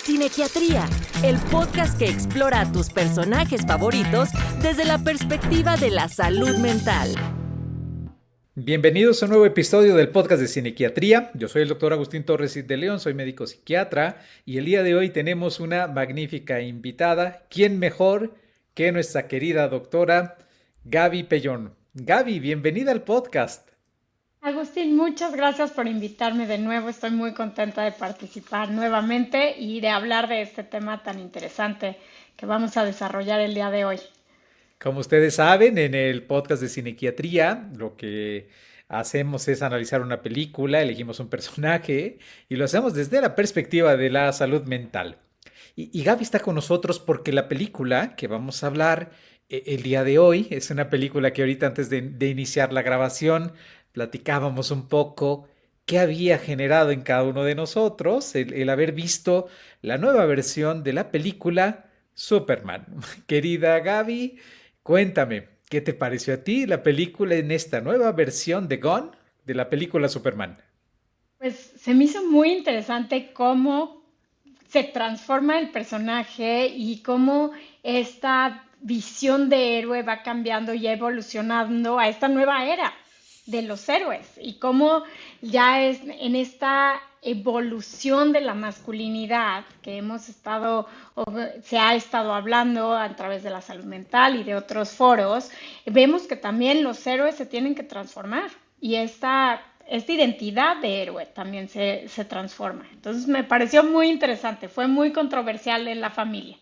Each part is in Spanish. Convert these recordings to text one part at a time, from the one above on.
Cinequiatría, el podcast que explora a tus personajes favoritos desde la perspectiva de la salud mental. Bienvenidos a un nuevo episodio del podcast de Cinequiatría. Yo soy el doctor Agustín Torres de León, soy médico psiquiatra y el día de hoy tenemos una magnífica invitada. ¿Quién mejor que nuestra querida doctora Gaby Pellón? Gaby, bienvenida al podcast. Agustín, muchas gracias por invitarme de nuevo. Estoy muy contenta de participar nuevamente y de hablar de este tema tan interesante que vamos a desarrollar el día de hoy. Como ustedes saben, en el podcast de Cinequiatría, lo que hacemos es analizar una película, elegimos un personaje y lo hacemos desde la perspectiva de la salud mental. Y Gaby está con nosotros porque la película que vamos a hablar el día de hoy es una película que ahorita antes de iniciar la grabación platicábamos un poco qué había generado en cada uno de nosotros el haber visto la nueva versión de la película Superman. Querida Gaby, cuéntame, ¿qué te pareció a ti la película en esta nueva versión de Gone de la película Superman? Pues se me hizo muy interesante cómo se transforma el personaje y cómo esta visión de héroe va cambiando y evolucionando a esta nueva era de los héroes y cómo ya es en esta evolución de la masculinidad que hemos estado o se ha estado hablando a través de la salud mental y de otros foros, vemos que también los héroes se tienen que transformar y esta identidad de héroe también se transforma. Entonces me pareció muy interesante, fue muy controversial en la familia.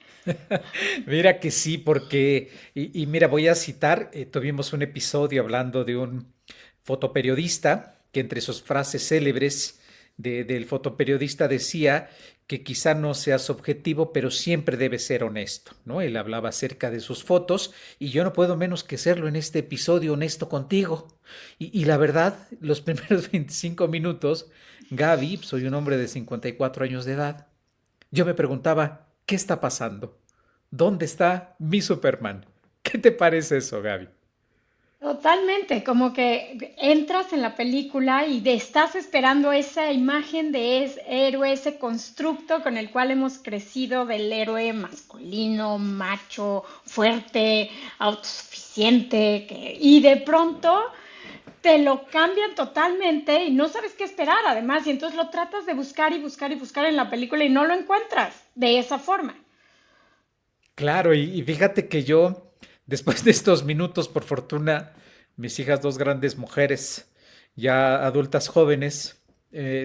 Mira que sí, porque, y mira, voy a citar, tuvimos un episodio hablando de un fotoperiodista que entre sus frases célebres del fotoperiodista decía que quizá no seas objetivo, pero siempre debes ser honesto, ¿no? Él hablaba acerca de sus fotos y yo no puedo menos que serlo en este episodio honesto contigo. Y la verdad, los primeros 25 minutos, Gaby, soy un hombre de 54 años de edad, yo me preguntaba, ¿qué está pasando? ¿Dónde está mi Superman? ¿Qué te parece eso, Gaby? Totalmente, como que entras en la película y estás esperando esa imagen de ese héroe, ese constructo con el cual hemos crecido del héroe masculino, macho, fuerte, autosuficiente, y de pronto te lo cambian totalmente y no sabes qué esperar además, y entonces lo tratas de buscar y buscar y buscar en la película y no lo encuentras de esa forma. Claro, y fíjate que yo, después de estos minutos, por fortuna, mis hijas, dos grandes mujeres, ya adultas jóvenes,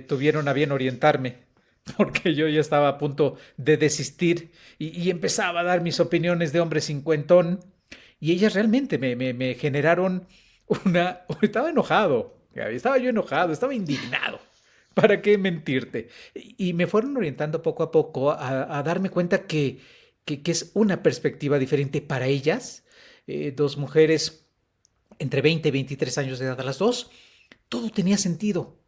tuvieron a bien orientarme, porque yo ya estaba a punto de desistir y empezaba a dar mis opiniones de hombre cincuentón, y ellas realmente me generaron una... Estaba enojado, Gaby, estaba yo enojado, estaba indignado. ¿Para qué mentirte? Y me fueron orientando poco a poco a darme cuenta que es una perspectiva diferente para ellas, dos mujeres entre 20 y 23 años de edad a las dos, todo tenía sentido,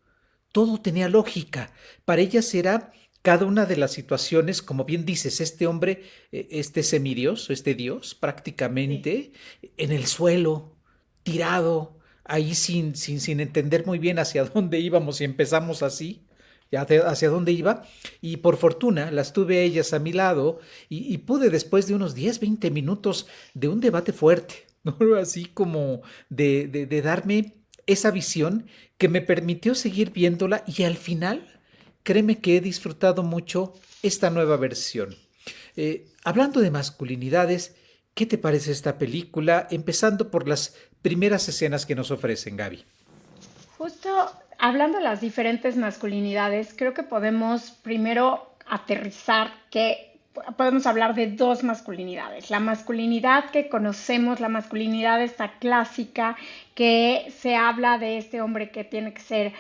todo tenía lógica. Para ellas era cada una de las situaciones, como bien dices, este hombre, este semidios, este dios, Sí. prácticamente en el suelo, tirado, ahí sin entender muy bien hacia dónde íbamos y empezamos así, ya hacia dónde iba, y por fortuna las tuve a ellas a mi lado y pude después de unos 10 20 minutos de un debate fuerte, ¿no? Así como de darme esa visión que me permitió seguir viéndola y al final, créeme que he disfrutado mucho esta nueva versión. Hablando de masculinidades, ¿qué te parece esta película? Empezando por las primeras escenas que nos ofrecen, Gaby. Justo hablando de las diferentes masculinidades, creo que podemos primero aterrizar que podemos hablar de dos masculinidades. La masculinidad que conocemos, la masculinidad esta clásica, que se habla de este hombre que tiene que ser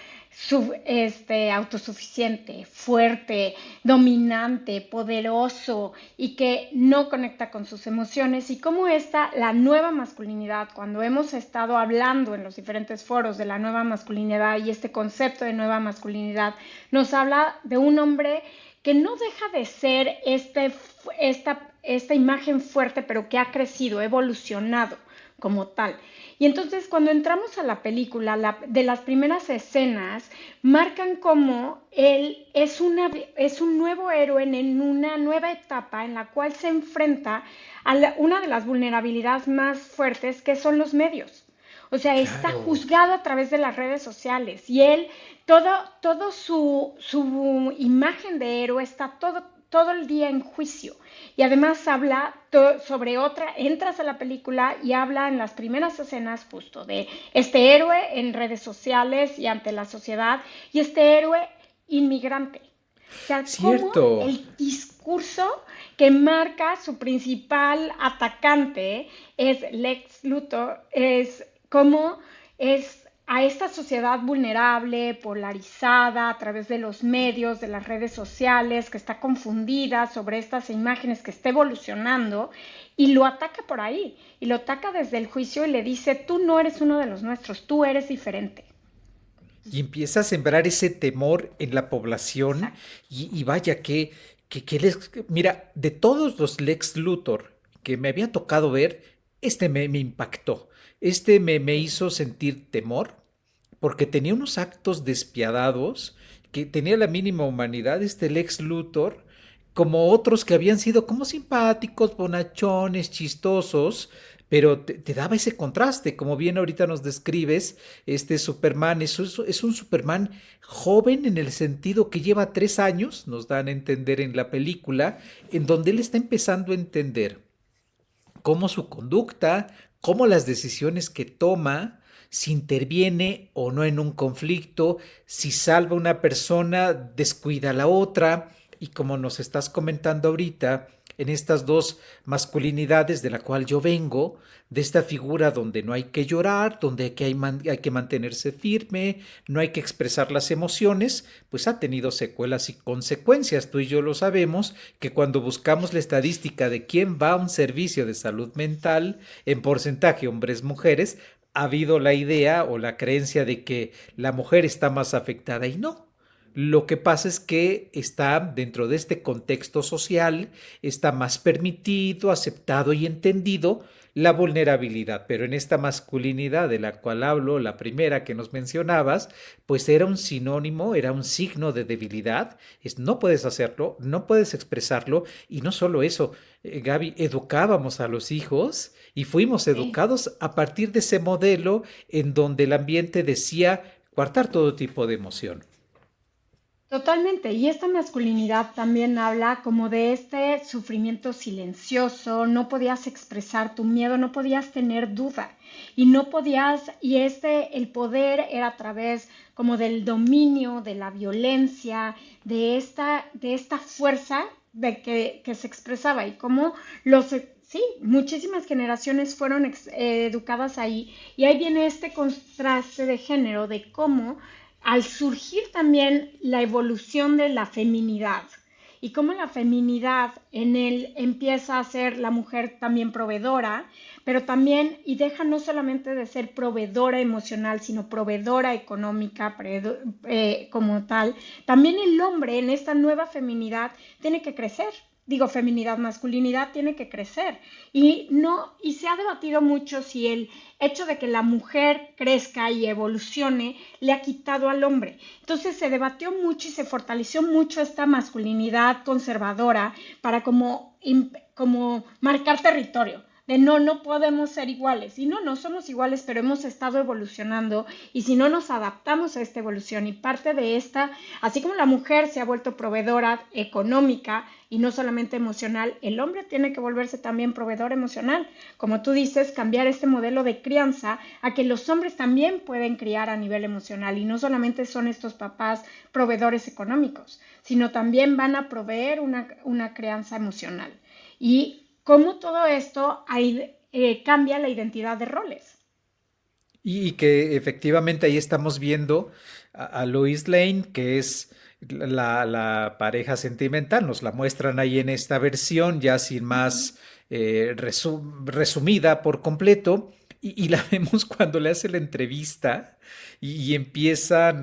autosuficiente, fuerte, dominante, poderoso y que no conecta con sus emociones y cómo la nueva masculinidad, cuando hemos estado hablando en los diferentes foros de la nueva masculinidad y este concepto de nueva masculinidad, nos habla de un hombre que no deja de ser esta imagen fuerte, pero que ha crecido, evolucionado como tal. Y entonces cuando entramos a la película, de las primeras escenas, marcan cómo él es un nuevo héroe en una nueva etapa en la cual se enfrenta a una de las vulnerabilidades más fuertes que son los medios. O sea, está Claro. juzgado a través de las redes sociales y él, todo su imagen de héroe está todo el día en juicio. Y además habla sobre entras a la película y habla en las primeras escenas justo de este héroe en redes sociales y ante la sociedad y este héroe inmigrante. O sea, cómo Cierto. el discurso que marca su principal atacante es Lex Luthor, es cómo es a esta sociedad vulnerable, polarizada a través de los medios, de las redes sociales, que está confundida sobre estas imágenes, que está evolucionando, y lo ataca por ahí, y lo ataca desde el juicio y le dice, tú no eres uno de los nuestros, tú eres diferente. Y empieza a sembrar ese temor en la población Exacto. y vaya mira, de todos los Lex Luthor que me había tocado ver, me impactó. Me Sí. hizo sentir temor porque tenía unos actos despiadados, que tenía la mínima humanidad, Lex Luthor, como otros que habían sido como simpáticos, bonachones, chistosos, pero te daba ese contraste, como bien ahorita nos describes, este Superman es un Superman joven en el sentido que lleva 3 años, nos dan a entender en la película, en donde él está empezando a entender cómo su conducta, cómo las decisiones que toma, si interviene o no en un conflicto, si salva a una persona, descuida a la otra, y como nos estás comentando ahorita, en estas dos masculinidades de la cual yo vengo, de esta figura donde no hay que llorar, donde hay que mantenerse firme, no hay que expresar las emociones, pues ha tenido secuelas y consecuencias. Tú y yo lo sabemos, que cuando buscamos la estadística de quién va a un servicio de salud mental, en porcentaje hombres-mujeres, ha habido la idea o la creencia de que la mujer está más afectada y no. Lo que pasa es que está dentro de este contexto social, está más permitido, aceptado y entendido la vulnerabilidad, pero en esta masculinidad de la cual hablo, la primera que nos mencionabas, pues era un sinónimo, era un signo de debilidad, no puedes hacerlo, no puedes expresarlo, y no solo eso, Gaby, educábamos a los hijos y fuimos Sí. educados a partir de ese modelo en donde el ambiente decía coartar todo tipo de emoción. Totalmente, y esta masculinidad también habla como de este sufrimiento silencioso, no podías expresar tu miedo, no podías tener duda y no podías, el poder era a través como del dominio, de la violencia, de esta fuerza que se expresaba y como sí, muchísimas generaciones fueron educadas ahí y ahí viene este contraste de género, de cómo al surgir también la evolución de la feminidad y cómo la feminidad en él empieza a ser la mujer también proveedora, pero también, y deja no solamente de ser proveedora emocional, sino proveedora económica como tal, también el hombre en esta nueva feminidad tiene que crecer. Digo, feminidad, masculinidad tiene que crecer. Y no, y se ha debatido mucho si el hecho de que la mujer crezca y evolucione le ha quitado al hombre. Entonces se debatió mucho y se fortaleció mucho esta masculinidad conservadora para como marcar territorio. De no, no podemos ser iguales. Y no, no somos iguales, pero hemos estado evolucionando. Y si no nos adaptamos a esta evolución y parte de esta, así como la mujer se ha vuelto proveedora económica y no solamente emocional, el hombre tiene que volverse también proveedor emocional. Como tú dices, cambiar este modelo de crianza a que los hombres también pueden criar a nivel emocional y no solamente son estos papás proveedores económicos, sino también van a proveer una crianza emocional. Y cómo todo esto cambia la identidad de roles. Y que efectivamente ahí estamos viendo a Lois Lane, que es la pareja sentimental, nos la muestran ahí en esta versión, ya sin Uh -huh. más resumida por completo, y la vemos cuando le hace la entrevista y empiezan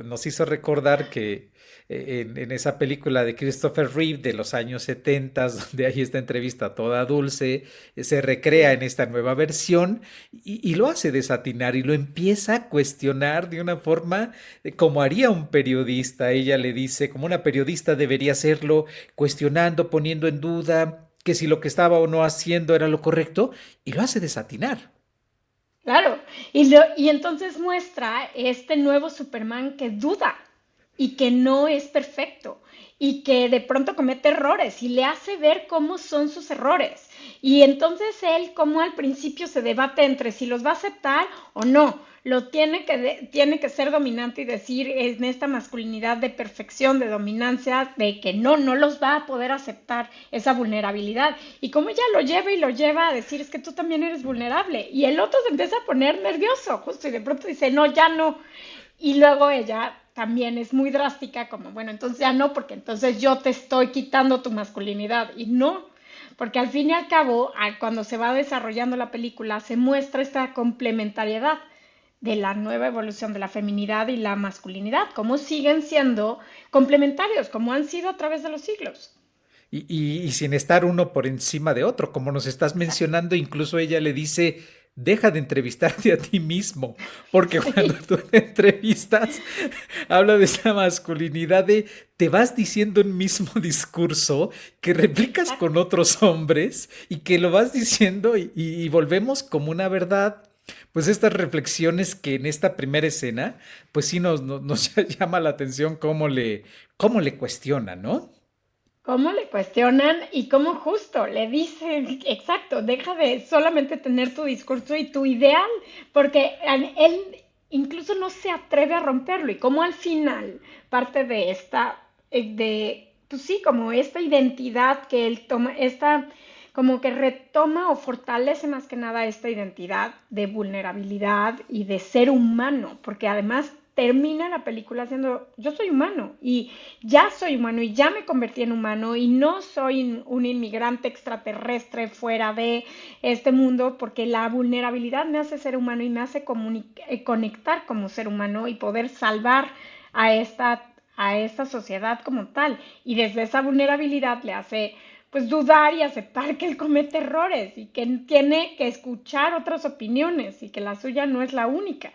nos hizo recordar que en esa película de Christopher Reeve de los años 70, donde hay esta entrevista toda dulce, se recrea en Sí. esta nueva versión y lo hace desatinar y lo empieza a cuestionar de una forma como haría un periodista. Ella le dice, como una periodista debería hacerlo, cuestionando, poniendo en duda que si lo que estaba o no haciendo era lo correcto, y lo hace desatinar. Claro, y entonces muestra este nuevo Superman que duda y que no es perfecto y que de pronto comete errores y le hace ver cómo son sus errores. Y entonces él, como al principio se debate entre si los va a aceptar o no, tiene que ser dominante y decir en esta masculinidad de perfección, de dominancia, de que no los va a poder aceptar esa vulnerabilidad. Y como ella lo lleva y lo lleva a decir, es que tú también eres vulnerable. Y el otro se empieza a poner nervioso, justo, y de pronto dice, no, ya no. Y luego ella también es muy drástica, como, bueno, entonces ya no, porque entonces yo te estoy quitando tu masculinidad. Y no, porque al fin y al cabo, cuando se va desarrollando la película, se muestra esta complementariedad de la nueva evolución de la feminidad y la masculinidad, cómo siguen siendo complementarios, como han sido a través de los siglos. Y sin estar uno por encima de otro, como nos estás Exacto. mencionando, incluso ella le dice, deja de entrevistarte a ti mismo, porque cuando Sí, tú te entrevistas, habla de esa masculinidad de, te vas diciendo un mismo discurso que replicas con exacto. otros hombres y que lo vas diciendo y volvemos como una verdad. Pues estas reflexiones que en esta primera escena, pues sí nos llama la atención cómo le cuestiona, ¿no? Cómo le cuestionan y cómo justo le dicen, exacto, deja de solamente tener tu discurso y tu ideal, porque él incluso no se atreve a romperlo y como al final parte de pues sí, como esta identidad que él toma, como que retoma o fortalece más que nada esta identidad de vulnerabilidad y de ser humano, porque además termina la película siendo, yo soy humano y ya soy humano y ya me convertí en humano y no soy un inmigrante extraterrestre fuera de este mundo porque la vulnerabilidad me hace ser humano y me hace conectar como ser humano y poder salvar a esta sociedad como tal. Y desde esa vulnerabilidad le hace pues dudar y aceptar que él comete errores y que tiene que escuchar otras opiniones y que la suya no es la única.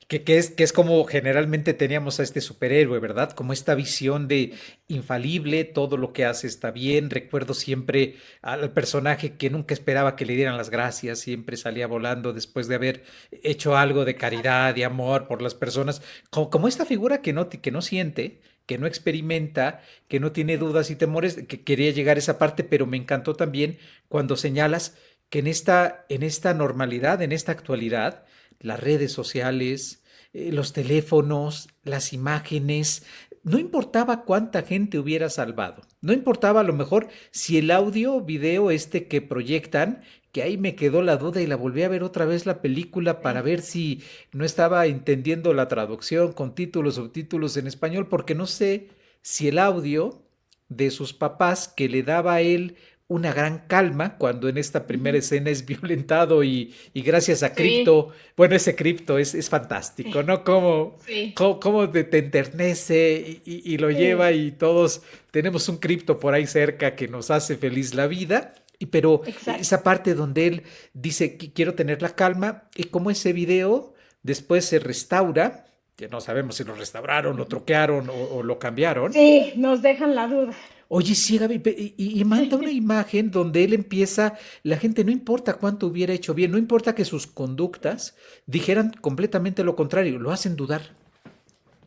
Que es como generalmente teníamos a este superhéroe, ¿verdad? Como esta visión de infalible, todo lo que hace está bien. Recuerdo siempre al personaje que nunca esperaba que le dieran las gracias, siempre salía volando después de haber hecho algo de Exacto. caridad, de amor por las personas. Como esta figura que no siente, que no experimenta, que no tiene Sí. dudas y temores, que quería llegar a esa parte, pero me encantó también cuando señalas que en esta normalidad, en esta actualidad, las redes sociales, los teléfonos, las imágenes, no importaba cuánta gente hubiera salvado, no importaba a lo mejor si el audio, video este que proyectan, que ahí me quedó la duda y la volví a ver otra vez la película para Sí. ver si no estaba entendiendo la traducción con títulos, subtítulos en español, porque no sé si el audio de sus papás que le daba a él una gran calma cuando en esta primera Ujú. escena es violentado y gracias a Sí, Crypto, bueno, ese Crypto es fantástico, sí, ¿no? Cómo, sí, cómo te enternece y lo lleva sí, y todos tenemos un Crypto por ahí cerca que nos hace feliz la vida. Pero exacto. esa parte donde él dice que quiero tener la calma y como ese video después se restaura, que no sabemos si lo restauraron, lo Ujú. troquearon o lo cambiaron. Sí, nos dejan la duda. Oye, sí, Gaby, y manda una imagen donde él empieza, la gente no importa cuánto hubiera hecho bien, no importa que sus conductas dijeran completamente lo contrario, lo hacen dudar.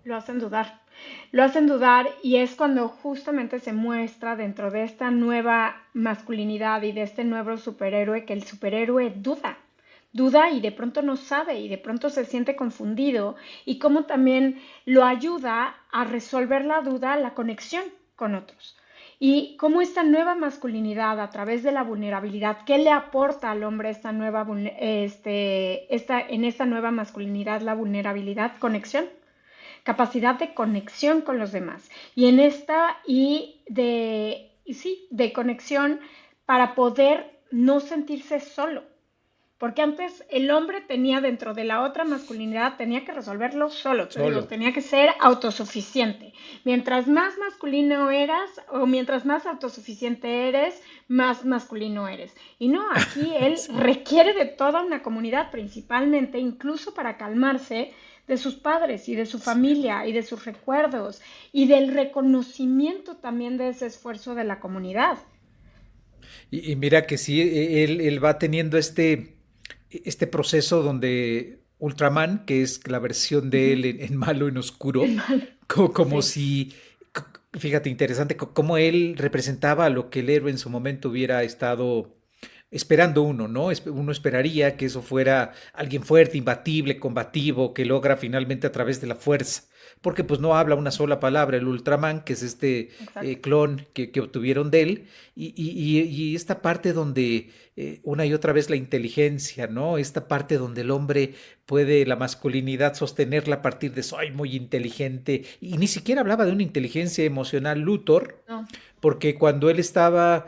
Lo hacen dudar. Lo hacen dudar y es cuando justamente se muestra dentro de esta nueva masculinidad y de este nuevo superhéroe que el superhéroe duda. Duda y de pronto no sabe y de pronto se siente confundido y cómo también lo ayuda a resolver la duda, la conexión con otros. Y cómo esta nueva masculinidad a través de la vulnerabilidad, ¿qué le aporta al hombre en esta nueva masculinidad la vulnerabilidad? Conexión, capacidad de conexión con los demás. Y en esta y sí, de conexión para poder no sentirse solo, Porque antes el hombre tenía dentro de la otra masculinidad, tenía que resolverlo solo, te digo, Solo. tenía que ser autosuficiente. Mientras más masculino eras o mientras más autosuficiente eres, más masculino eres. Y no, aquí él Sí. requiere de toda una comunidad, principalmente, incluso para calmarse de sus padres y de su familia y de sus recuerdos y del reconocimiento también de ese esfuerzo de la comunidad. Y mira que sí, él va teniendo este proceso donde Ultraman, que es la versión de Ujú. él en malo, en oscuro, En mal. como Sí, si, fíjate, interesante, como él representaba lo que el héroe en su momento hubiera estado esperando uno, ¿no? Uno esperaría que eso fuera alguien fuerte, imbatible, combativo, que logra finalmente a través de la fuerza. Porque pues no habla una sola palabra el Ultraman, que es este exacto. clon que obtuvieron de él, y esta parte donde una y otra vez la inteligencia, ¿no? Esta parte donde el hombre puede la masculinidad sostenerla a partir de soy muy inteligente, y ni siquiera hablaba de una inteligencia emocional Luthor, No, porque cuando él estaba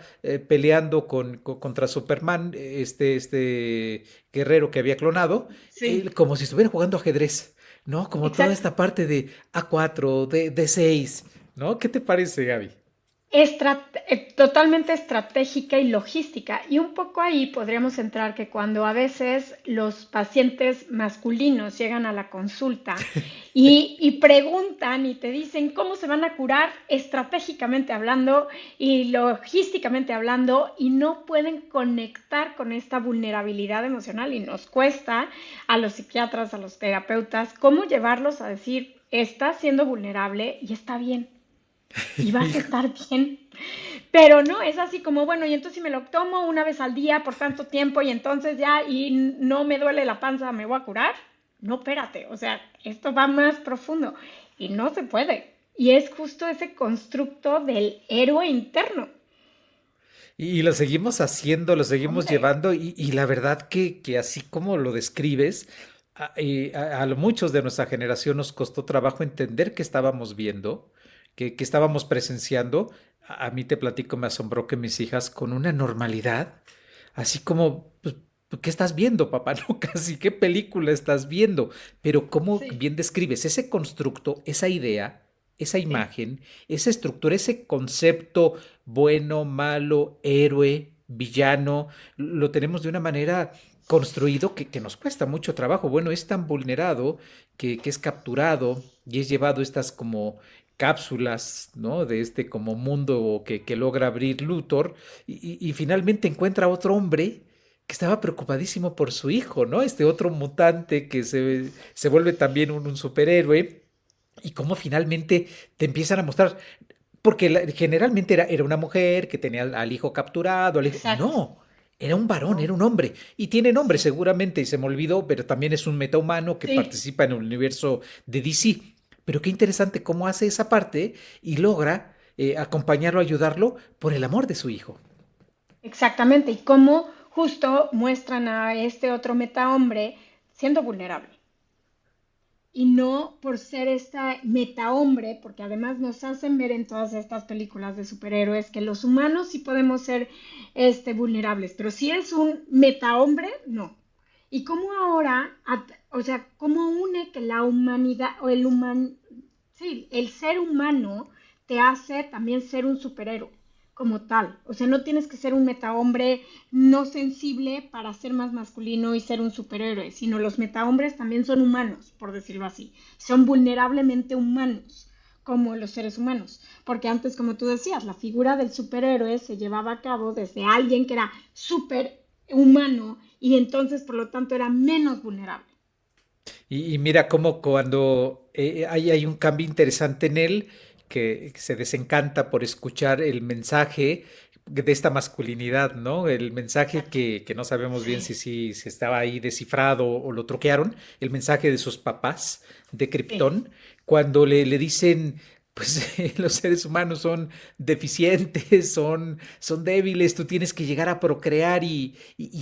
peleando contra Superman, este guerrero que había clonado, sí, él, como si estuviera jugando ajedrez, ¿no? Como toda exacto. esta parte de A4, D6, ¿no? ¿Qué te parece, Gaby? Totalmente estratégica y logística. Y un poco ahí podríamos entrar que cuando a veces los pacientes masculinos llegan a la consulta y preguntan y te dicen cómo se van a curar estratégicamente hablando y logísticamente hablando y no pueden conectar con esta vulnerabilidad emocional y nos cuesta a los psiquiatras, a los terapeutas, cómo llevarlos a decir, estás siendo vulnerable y está bien y vas a Hijo, estar bien. Pero no, es así como, bueno, y entonces si me lo tomo una vez al día por tanto tiempo y entonces ya y no me duele la panza, ¿me voy a curar? No, espérate, o sea, esto va más profundo y no se puede. Y es justo ese constructo del héroe interno. y lo seguimos haciendo, lo seguimos Hombre, llevando, y la verdad que así como lo describes, muchos de nuestra generación nos costó trabajo entender que estábamos viendo, que estábamos presenciando. A mí te platico, me asombró que mis hijas con una normalidad, así como, pues, ¿qué estás viendo, papá? No, casi, ¿qué película estás viendo? Pero cómo sí, bien describes ese constructo, esa idea, esa sí, imagen, esa estructura, ese concepto bueno, malo, héroe, villano, lo tenemos de una manera construido que nos cuesta mucho trabajo. Bueno, es tan vulnerado que es capturado y es llevado a estas como cápsulas, ¿no? De este como mundo que logra abrir Luthor, y finalmente encuentra a otro hombre que estaba preocupadísimo por su hijo, ¿no? Este otro mutante que se vuelve también un superhéroe, y cómo finalmente te empiezan a mostrar, porque generalmente era una mujer que tenía al hijo capturado, exacto. no, era un varón, era No, un hombre, y tiene nombre sí, seguramente, y se me olvidó, pero también es un metahumano que sí. participa en el universo de DC. Pero qué interesante cómo hace esa parte y logra acompañarlo, ayudarlo por el amor de su hijo. Exactamente, y cómo justo muestran a este otro metahombre siendo vulnerable. Y no por ser esta metahombre, porque además nos hacen ver en todas estas películas de superhéroes que los humanos sí podemos ser vulnerables, pero si es un metahombre, no. Y cómo ahora, o sea, cómo une que la humanidad o sí, el ser humano te hace también ser un superhéroe como tal. O sea, no tienes que ser un metahombre no sensible para ser más masculino y ser un superhéroe, sino los metahombres también son humanos, por decirlo así. Son vulnerablemente humanos, como los seres humanos. Porque antes, como tú decías, la figura del superhéroe se llevaba a cabo desde alguien que era súper humano y entonces, por lo tanto, era menos vulnerable. Y mira cómo cuando hay un cambio interesante en él, que se desencanta por escuchar el mensaje de esta masculinidad, ¿no? El mensaje Exacto. que no sabemos bien Sí, si estaba ahí descifrado o lo troquearon, el mensaje de sus papás de sí, Krypton, cuando le dicen, pues los seres humanos son deficientes, son débiles, tú tienes que llegar a procrear y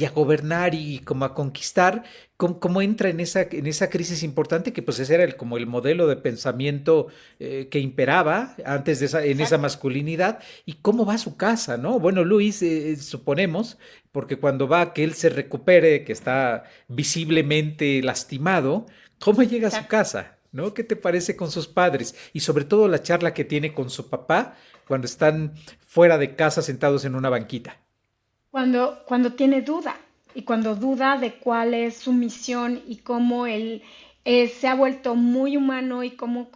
a gobernar y como a conquistar. ¿Cómo entra en esa crisis importante que pues ese era como el modelo de pensamiento que imperaba antes de en esa Exacto. masculinidad? ¿Y cómo va a su casa, no? Bueno, Luis, suponemos, porque cuando va que él se recupere, que está visiblemente lastimado, ¿cómo llega a su Exacto. casa? ¿No? ¿Qué te parece con sus padres? Y sobre todo la charla que tiene con su papá cuando están fuera de casa sentados en una banquita. Cuando tiene duda y cuando duda de cuál es su misión y cómo él se ha vuelto muy humano y cómo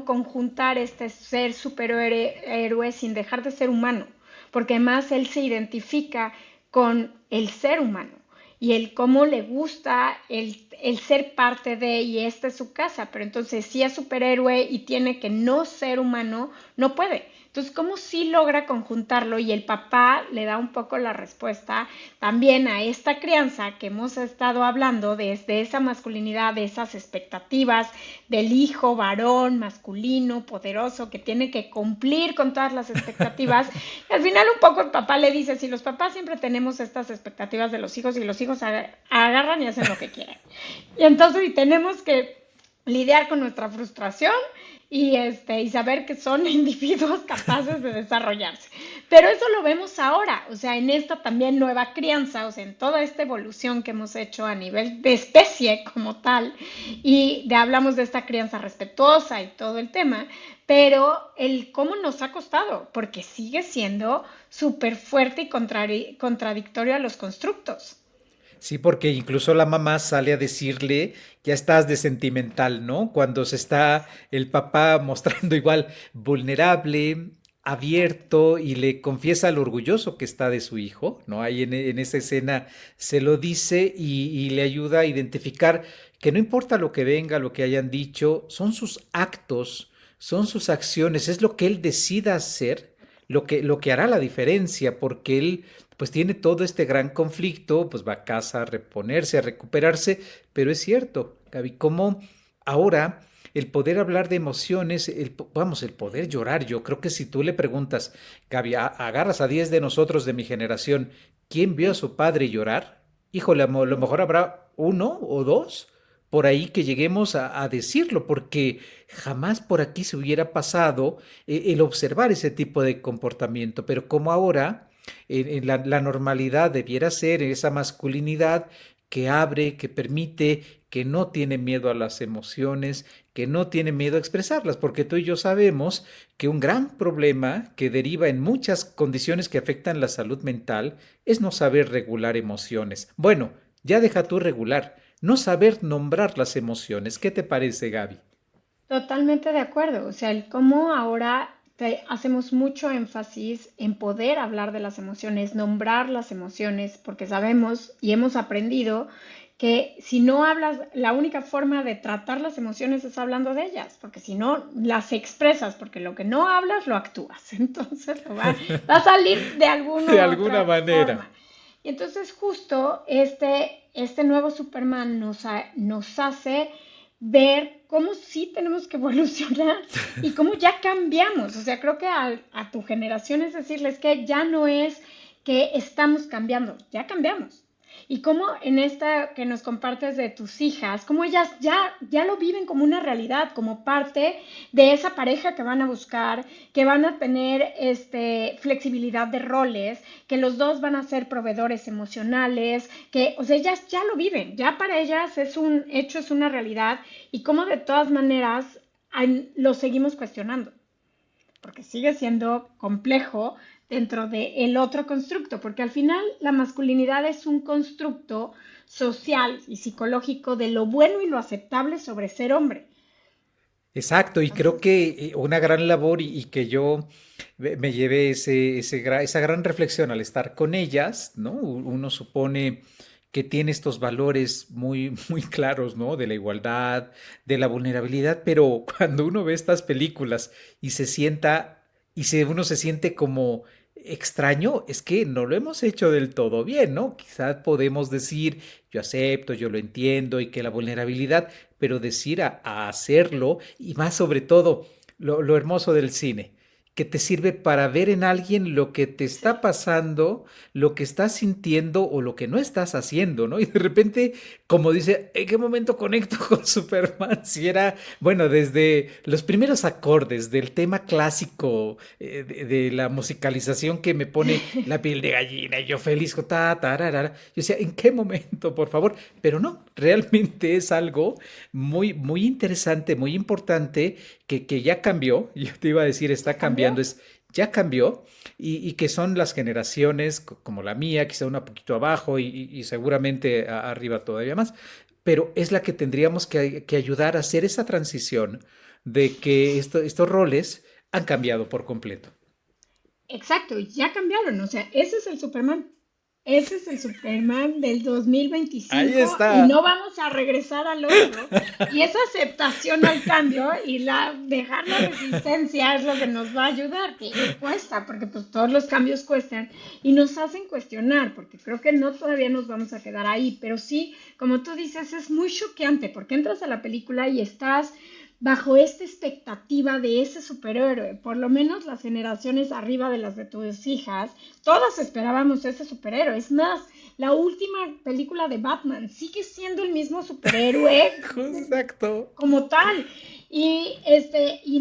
conjuntar este ser superhéroe sin dejar de ser humano, porque además él se identifica con el ser humano y el cómo le gusta el ser parte de y esta es su casa, pero entonces si es superhéroe y tiene que no ser humano, no puede. Entonces, ¿cómo sí logra conjuntarlo? Y el papá le da un poco la respuesta también a esta crianza que hemos estado hablando desde esa masculinidad, de esas expectativas del hijo varón, masculino, poderoso, que tiene que cumplir con todas las expectativas. Y al final un poco el papá le dice, si los papás siempre tenemos estas expectativas de los hijos y los hijos agarran y hacen lo que quieren. Y entonces y tenemos que lidiar con nuestra frustración y saber que son individuos capaces de desarrollarse. Pero eso lo vemos ahora, o sea, en esta también nueva crianza, o sea, en toda esta evolución que hemos hecho a nivel de especie como tal, hablamos de esta crianza respetuosa y todo el tema, pero el cómo nos ha costado, porque sigue siendo súper fuerte y contradictorio a los constructos. Sí, porque incluso la mamá sale a decirle, ya estás de sentimental, ¿no? Cuando se está el papá mostrando igual vulnerable, abierto y le confiesa lo orgulloso que está de su hijo, ¿no? Ahí en esa escena se lo dice y le ayuda a identificar que no importa lo que venga, lo que hayan dicho, son sus actos, son sus acciones, es lo que él decida hacer, lo que hará la diferencia, porque él pues tiene todo este gran conflicto, pues va a casa a reponerse, a recuperarse, pero es cierto, Gaby, como ahora el poder hablar de emociones, vamos, el poder llorar, yo creo que si tú le preguntas, Gaby, agarras a 10 de nosotros de mi generación, ¿quién vio a Sí. su padre llorar? Híjole, a lo mejor habrá uno o dos por ahí que lleguemos a decirlo, porque jamás por aquí se hubiera pasado el observar ese tipo de comportamiento, pero como ahora en la normalidad debiera ser esa masculinidad que abre, que permite, que no tiene miedo a las emociones, que no tiene miedo a expresarlas, porque tú y yo sabemos que un gran problema que deriva en muchas condiciones que afectan la salud mental es no saber regular emociones. Bueno, ya deja tú regular, no saber nombrar las emociones. ¿Qué te parece, Gaby? Totalmente de acuerdo. O sea, el cómo ahora hacemos mucho énfasis en poder hablar de las emociones, nombrar las emociones, porque sabemos y hemos aprendido que si no hablas, la única forma de tratar las emociones es hablando de ellas, porque si no las expresas, porque lo que no hablas lo actúas. Entonces va a salir de alguna De u alguna otra manera. forma. Y entonces justo este nuevo Superman nos hace ver cómo sí tenemos que evolucionar y cómo ya cambiamos. O sea, creo que a tu generación es decirles que ya no es que estamos cambiando, ya cambiamos. Y cómo en esta que nos compartes de tus hijas, cómo ellas ya lo viven como una realidad, como parte de esa pareja que van a buscar, que van a tener flexibilidad de roles, que los dos van a ser proveedores emocionales, que, o sea, ellas ya lo viven, ya para ellas es un hecho, es una realidad, y cómo de todas maneras lo seguimos cuestionando, porque sigue siendo complejo dentro del otro constructo, porque al final la masculinidad es un constructo social y psicológico de lo bueno y lo aceptable sobre ser hombre. Exacto, y creo Entonces, que una gran labor y que yo me llevé esa gran reflexión al estar con ellas, ¿no? Uno supone que tiene estos valores muy, muy claros, ¿no? De la igualdad, de la vulnerabilidad, pero cuando uno ve estas películas y se sienta, uno se siente como extraño, es que no lo hemos hecho del todo bien, ¿no? Quizás podemos decir, yo acepto, yo lo entiendo y que la vulnerabilidad, pero decir a hacerlo y más sobre todo lo hermoso del cine, que te sirve para ver en alguien lo que te está pasando, lo que estás sintiendo o lo que no estás haciendo, ¿no? Y de repente, como dice, ¿en qué momento conecto con Superman? Si era, bueno, desde los primeros acordes del tema clásico, de la musicalización que me pone la piel de gallina y yo feliz, tararara. Yo decía, ¿en qué momento, por favor? Pero no, realmente es algo muy, muy interesante, muy importante que ya cambió, yo te iba a decir, está cambiando, ¿Cambió? es ya cambió y que son las generaciones como la mía, quizá una poquito abajo y seguramente arriba todavía más, pero es la que tendríamos que ayudar a hacer esa transición de que estos roles han cambiado por completo. Exacto, ya cambiaron, o sea, ese es el Superman. Ese es el Superman del Ahí 2025 y está. no vamos a regresar al otro. Y esa aceptación al cambio y dejar la resistencia es lo que nos va a ayudar, que cuesta, porque pues todos los cambios cuestan y nos hacen cuestionar, porque creo que no todavía nos vamos a quedar ahí, pero sí, como tú dices, es muy choqueante, porque entras a la película y estás bajo esta expectativa de ese superhéroe, por lo menos las generaciones arriba de las de tus hijas, todas esperábamos ese superhéroe. Es más, la última película de Batman sigue siendo el mismo superhéroe Exacto. como tal. Y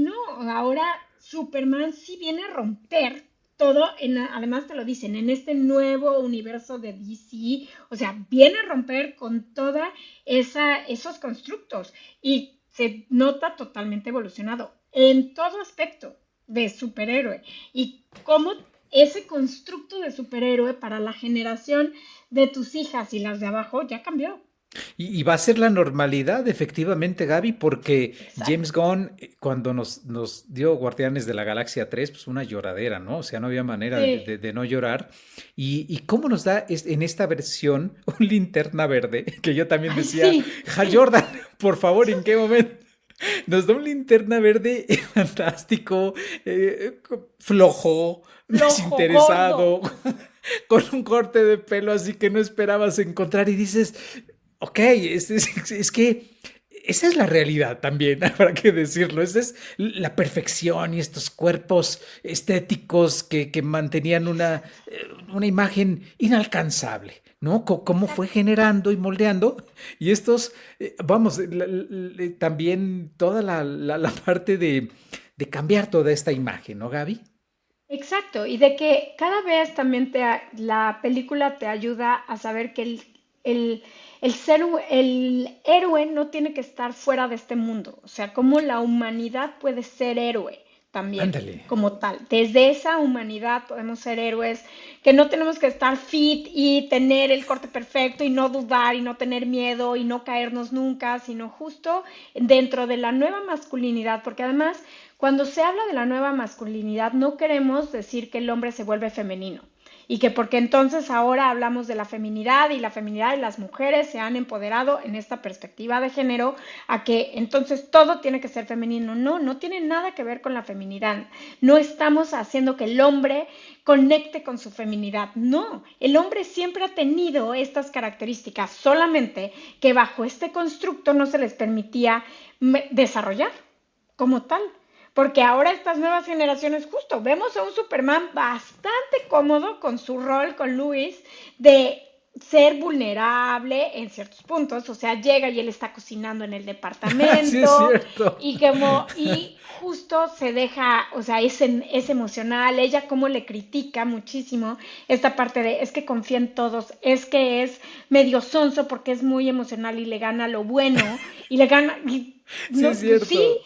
no, ahora Superman sí viene a romper todo, además te lo dicen, en este nuevo universo de DC, o sea, viene a romper con toda esos constructos y se nota totalmente evolucionado en todo aspecto de superhéroe y cómo ese constructo de superhéroe para la generación de tus hijas y las de abajo ya cambió. Y va a ser la normalidad, efectivamente, Gaby, porque Exacto. James Gunn, cuando nos dio Guardianes de la Galaxia 3, pues una lloradera, ¿no? O sea, no había manera Sí, de no llorar. Y cómo nos da en esta versión un linterna verde, que yo también decía, sí, Hal Jordan, por favor, ¿en qué momento? Nos da un linterna verde fantástico, flojo, flojo, gordo. desinteresado, con un corte de pelo así que no esperabas encontrar y dices, ok, es que esa es la realidad también, habrá que decirlo. Esa es la perfección y estos cuerpos estéticos que mantenían una imagen inalcanzable, ¿no? Cómo fue Exacto. generando y moldeando. Y estos, vamos, también toda la parte de cambiar toda esta imagen, ¿no, Gaby? Exacto, y de que cada vez también la película te ayuda a saber que el, el héroe no tiene que estar fuera de este mundo, o sea, cómo la humanidad puede ser héroe también, Ándale. como tal. Desde esa humanidad podemos ser héroes, que no tenemos que estar fit y tener el corte perfecto y no dudar y no tener miedo y no caernos nunca, sino justo dentro de la nueva masculinidad, porque además cuando se habla de la nueva masculinidad, no queremos decir que el hombre se vuelve femenino y que porque entonces ahora hablamos de la feminidad y la feminidad de las mujeres se han empoderado en esta perspectiva de género a que entonces todo tiene que ser femenino. No, no tiene nada que ver con la feminidad. No estamos haciendo que el hombre conecte con su feminidad. No, el hombre siempre ha tenido estas características, solamente que bajo este constructo no se les permitía desarrollar como tal. Porque ahora estas nuevas generaciones justo vemos a un Superman bastante cómodo con su rol con Luis de ser vulnerable en ciertos puntos, o sea, llega y él está cocinando en el Sí, es departamento cierto. y justo se deja, o sea, es emocional, ella como le critica muchísimo esta parte de es que confía en todos, es que es medio sonso porque es muy emocional y le gana lo bueno y le gana y Sí, no, es pues sí, cierto.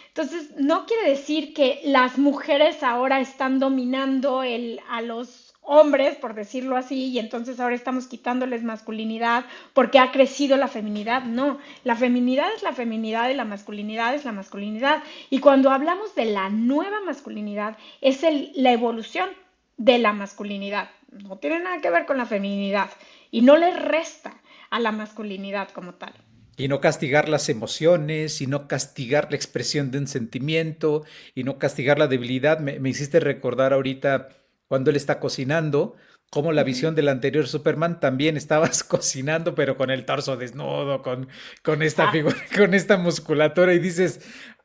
entonces, no quiere decir que las mujeres ahora están dominando a los hombres, por decirlo así, y entonces ahora estamos quitándoles masculinidad porque ha crecido la feminidad. No, la feminidad es la feminidad y la masculinidad es la masculinidad. Y cuando hablamos de la nueva masculinidad, es la evolución de la masculinidad. No tiene nada que ver con la feminidad y no le resta a la masculinidad como tal. Y no castigar las emociones, y no castigar la expresión de un sentimiento, y no castigar la debilidad. Me hiciste recordar ahorita cuando él está cocinando, cómo la Ujú. visión del anterior Superman también estabas cocinando, pero con el torso desnudo, con esta figura, Exacto. con esta musculatura, y dices,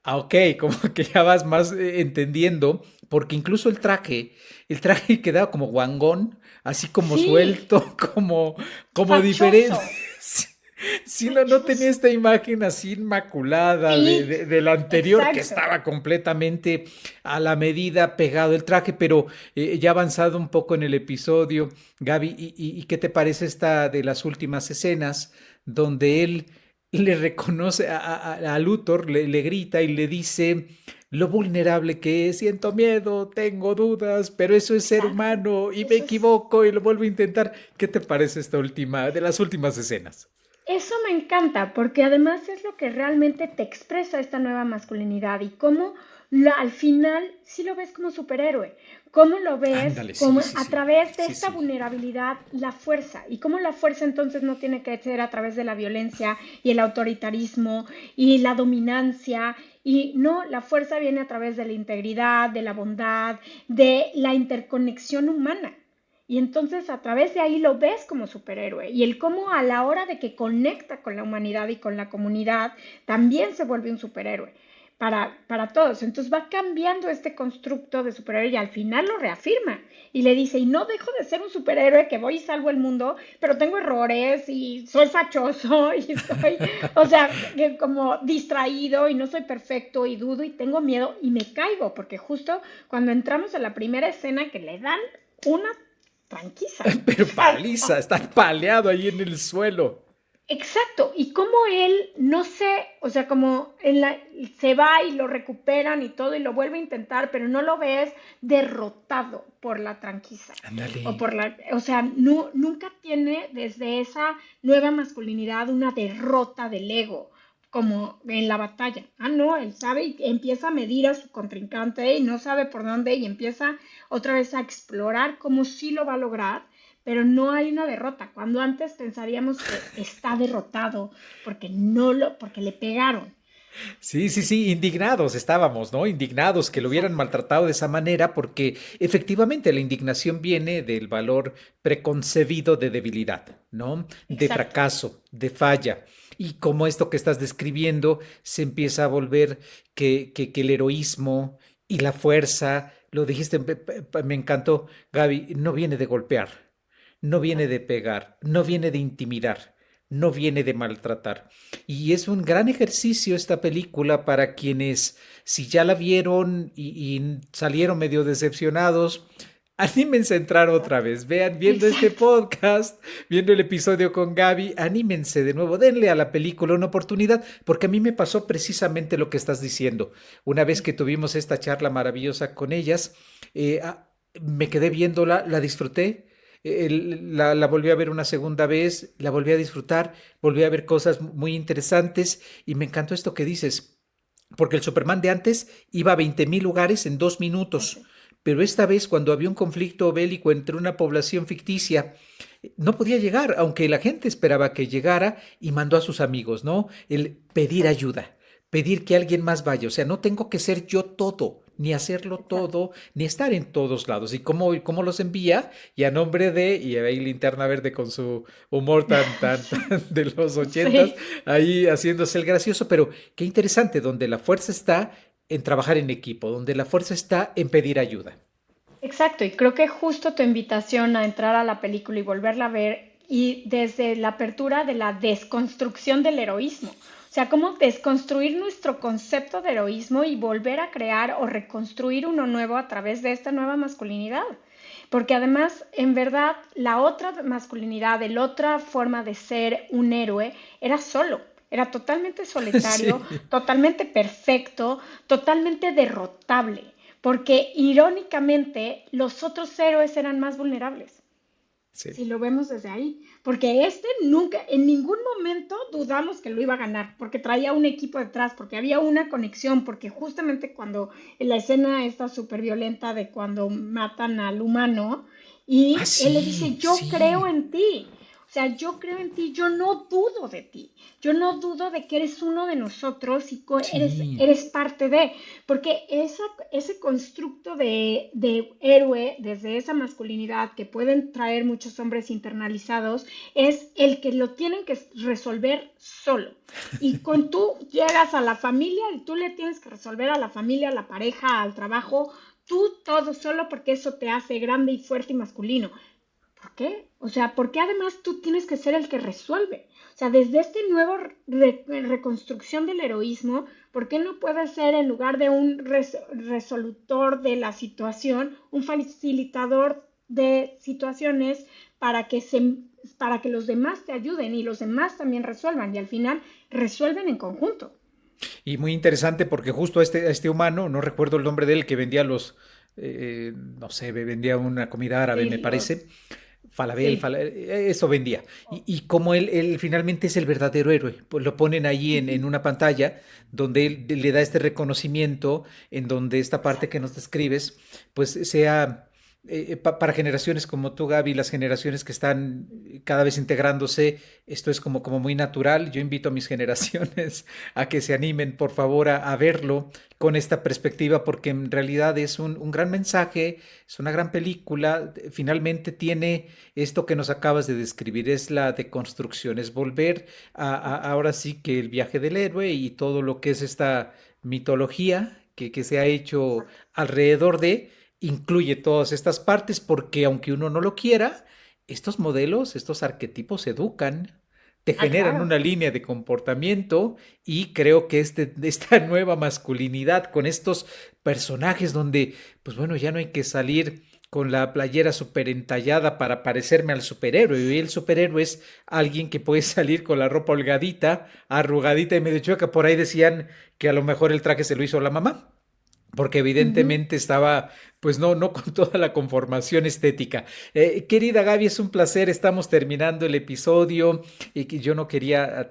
Ah, ok, como que ya vas más entendiendo, porque incluso el traje quedaba como guangón, así como Sí, suelto, como diferente. fachoso, Sí, no tenía fachoso. esta imagen así inmaculada de, Sí, del anterior, que exacto. estaba completamente a la medida pegado el traje, pero ya avanzado un poco en el episodio, Gaby, ¿y qué te parece esta de las últimas escenas donde él le reconoce a Luthor, le grita y le dice lo vulnerable que es, siento miedo, tengo dudas, pero eso es ser Exacto. humano y me Eso es, equivoco y lo vuelvo a intentar? ¿Qué te parece esta última, de las últimas escenas? eso me encanta, porque además es lo que realmente te expresa esta nueva masculinidad y cómo al final sí lo ves como superhéroe, cómo lo ves Ándale, como sí, sí, a sí, través de sí, esta sí. vulnerabilidad, la fuerza, y cómo la fuerza entonces no tiene que ser a través de la violencia y el autoritarismo y la dominancia, y no, la fuerza viene a través de la integridad, de la bondad, de la interconexión humana. Y entonces a través de ahí lo ves como superhéroe. Y el cómo a la hora de que conecta con la humanidad y con la comunidad, también se vuelve un superhéroe para todos. Entonces va cambiando este constructo de superhéroe y al final lo reafirma. Y le dice, y no dejo de ser un superhéroe que voy y salvo el mundo, pero tengo errores y soy fachoso y soy, o sea, como distraído y no soy perfecto y dudo y tengo miedo y me caigo, porque justo cuando entramos a la primera escena que le dan una tranquiza. O Pero sea, paliza, está paleado ahí en el suelo. exacto. Y como él, no sé, o sea, como se va y lo recuperan y todo y lo vuelve a intentar, pero no lo ves derrotado por la tranquiza. Ándale. O sea, nunca tiene desde esa nueva masculinidad una derrota del ego, como en la batalla. Ah, no, él sabe y empieza a medir a su contrincante y no sabe por dónde y empieza otra vez a explorar cómo sí lo va a lograr, pero no hay una derrota. Cuando antes pensaríamos que está derrotado porque le pegaron. Sí, sí, sí, indignados estábamos, ¿no? Indignados que lo hubieran Exacto, maltratado de esa manera, porque efectivamente la indignación viene del valor preconcebido de debilidad, ¿no? De exacto. fracaso, de falla. Y como esto que estás describiendo se empieza a volver que el heroísmo y la fuerza, lo dijiste, me encantó, Gaby, no viene de golpear, no viene de pegar, no viene de intimidar, no viene de maltratar. Y es un gran ejercicio esta película para quienes, si ya la vieron y salieron medio decepcionados, anímense a entrar otra vez. Vean, viendo este Exacto. podcast, viendo el episodio con Gaby, anímense de nuevo, denle a la película una oportunidad, porque a mí me pasó precisamente lo que estás diciendo. Una vez Sí. que tuvimos esta charla maravillosa con ellas, eh, ah, me quedé viéndola, la disfruté. La volví a ver una segunda vez, la volví a disfrutar, volví a ver cosas muy interesantes y me encantó esto que dices, porque el Superman de antes iba a 20,000 lugares en 2 minutos, Así. pero esta vez cuando había un conflicto bélico entre una población ficticia, no podía llegar, aunque la gente esperaba que llegara y mandó a sus amigos, ¿no? El pedir Exacto. ayuda, pedir que alguien más vaya, o sea, no tengo que ser yo todo, ni hacerlo Exacto. todo, ni estar en todos lados. ¿Y cómo los envía? Y a nombre de, y ahí Linterna Verde con su humor tan de los ochentas, Sí. ahí haciéndose el gracioso, pero qué interesante, donde la fuerza está en trabajar en equipo, donde la fuerza está en pedir ayuda. Exacto, y creo que justo tu invitación a entrar a la película y volverla a ver, y desde la apertura de la desconstrucción del heroísmo, o sea, cómo desconstruir nuestro concepto de heroísmo y volver a crear o reconstruir uno nuevo a través de esta nueva masculinidad. Porque además, en verdad, la otra masculinidad, la otra forma de ser un héroe, era solo. Era totalmente solitario, Sí, totalmente perfecto, totalmente derrotable, porque irónicamente los otros héroes eran más vulnerables, sí. si lo vemos desde ahí, porque este nunca, en ningún momento dudamos que lo iba a ganar, porque traía un equipo detrás, porque había una conexión, porque justamente cuando en la escena esta súper violenta de cuando matan al humano, Ah, y él le dice, sí, yo creo sí, en ti. O sea, yo creo en ti, yo no dudo de ti, yo no dudo de que eres uno de nosotros y Sí, eres parte de, porque ese constructo de héroe desde esa masculinidad que pueden traer muchos hombres internalizados es el que lo tienen que resolver solo. Y con tú llegas a la familia y tú le tienes que resolver a la familia, a la pareja, al trabajo, tú todo solo porque eso te hace grande y fuerte y masculino. ¿Por qué? O sea, porque además tú tienes que ser el que resuelve. O sea, desde este nuevo reconstrucción del heroísmo, ¿por qué no puede ser en lugar de un resolutor de la situación, un facilitador de situaciones para que para que los demás te ayuden y los demás también resuelvan y al final resuelven en conjunto? y muy interesante porque justo a este humano, no recuerdo el nombre de él, que vendía no sé, vendía una comida árabe, Sí, me parece. sí. Eso vendía. Y como él finalmente es el verdadero héroe, pues lo ponen ahí Ujú. en una pantalla donde él le da este reconocimiento, en donde esta parte que nos describes, pues sea para generaciones como tú, Gaby, las generaciones que están cada vez integrándose, esto es como muy natural. Yo invito a mis generaciones a que se animen, por favor, a verlo con esta perspectiva, porque en realidad es un gran mensaje, es una gran película, finalmente tiene esto que nos acabas de describir, es la deconstrucción, es volver ahora sí que el viaje del héroe y todo lo que es esta mitología que se ha hecho alrededor de, incluye todas estas partes, porque aunque uno no lo quiera, estos modelos, estos arquetipos educan, te Ah, generan claro. una línea de comportamiento y creo que esta nueva masculinidad con estos personajes donde, pues bueno, ya no hay que salir con la playera súper entallada para parecerme al superhéroe. Y el superhéroe es alguien que puede salir con la ropa holgadita, arrugadita y medio chueca. Por ahí decían que a lo mejor el traje se lo hizo la mamá porque Ujú. evidentemente estaba, pues no con toda la conformación estética. Querida Gaby, es un placer, estamos terminando el episodio y que yo no quería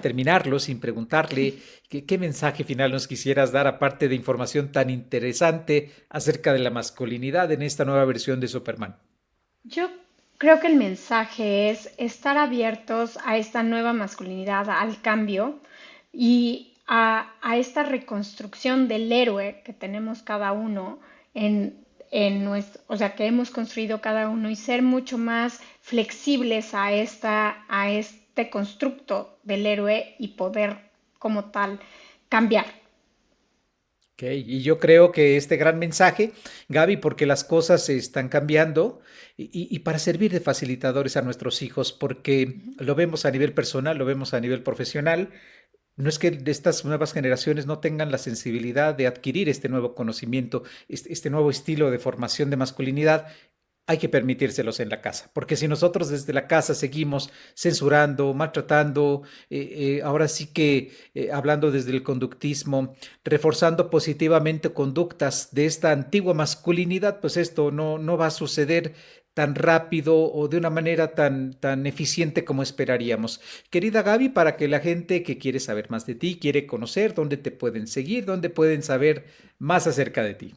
terminarlo sin preguntarle qué mensaje final nos quisieras dar, aparte de información tan interesante acerca de la masculinidad en esta nueva versión de Superman. Yo creo que el mensaje es estar abiertos a esta nueva masculinidad, al cambio y a esta reconstrucción del héroe que tenemos cada uno en nuestro, o sea, que hemos construido cada uno y ser mucho más flexibles a este constructo del héroe y poder como tal cambiar. Ok, y yo creo que este gran mensaje, Gaby, porque las cosas se están cambiando y para servir de facilitadores a nuestros hijos, porque Ujú. lo vemos a nivel personal, lo vemos a nivel profesional. No es que de estas nuevas generaciones no tengan la sensibilidad de adquirir este nuevo conocimiento, este nuevo estilo de formación de masculinidad. Hay que permitírselos en la casa, porque si nosotros desde la casa seguimos censurando, maltratando, ahora sí que hablando desde el conductismo, reforzando positivamente conductas de esta antigua masculinidad, pues esto no va a suceder tan rápido o de una manera tan eficiente como esperaríamos. Querida Gaby, para que la gente que quiere saber más de ti, quiere conocer, dónde te pueden seguir, dónde pueden saber más acerca de ti.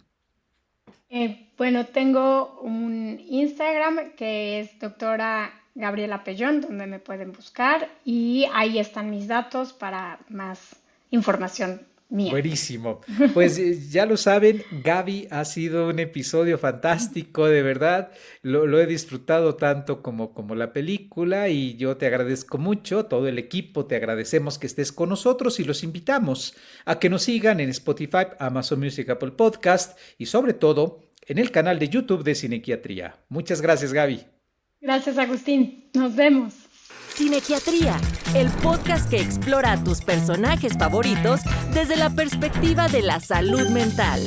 Bueno, tengo un Instagram que es doctora Gabriela Pellón, donde me pueden buscar y ahí están mis datos para más información mía. Buenísimo. Pues ya lo saben, Gaby, ha sido un episodio fantástico, de verdad. Lo he disfrutado tanto como la película y yo te agradezco mucho, todo el equipo, te agradecemos que estés con nosotros y los invitamos a que nos sigan en Spotify, Amazon Music, Apple Podcast y sobre todo en el canal de YouTube de Cinequiatría. Muchas gracias, Gaby. Gracias, Agustín. Nos vemos. Cinequiatría, el podcast que explora a tus personajes favoritos desde la perspectiva de la salud mental.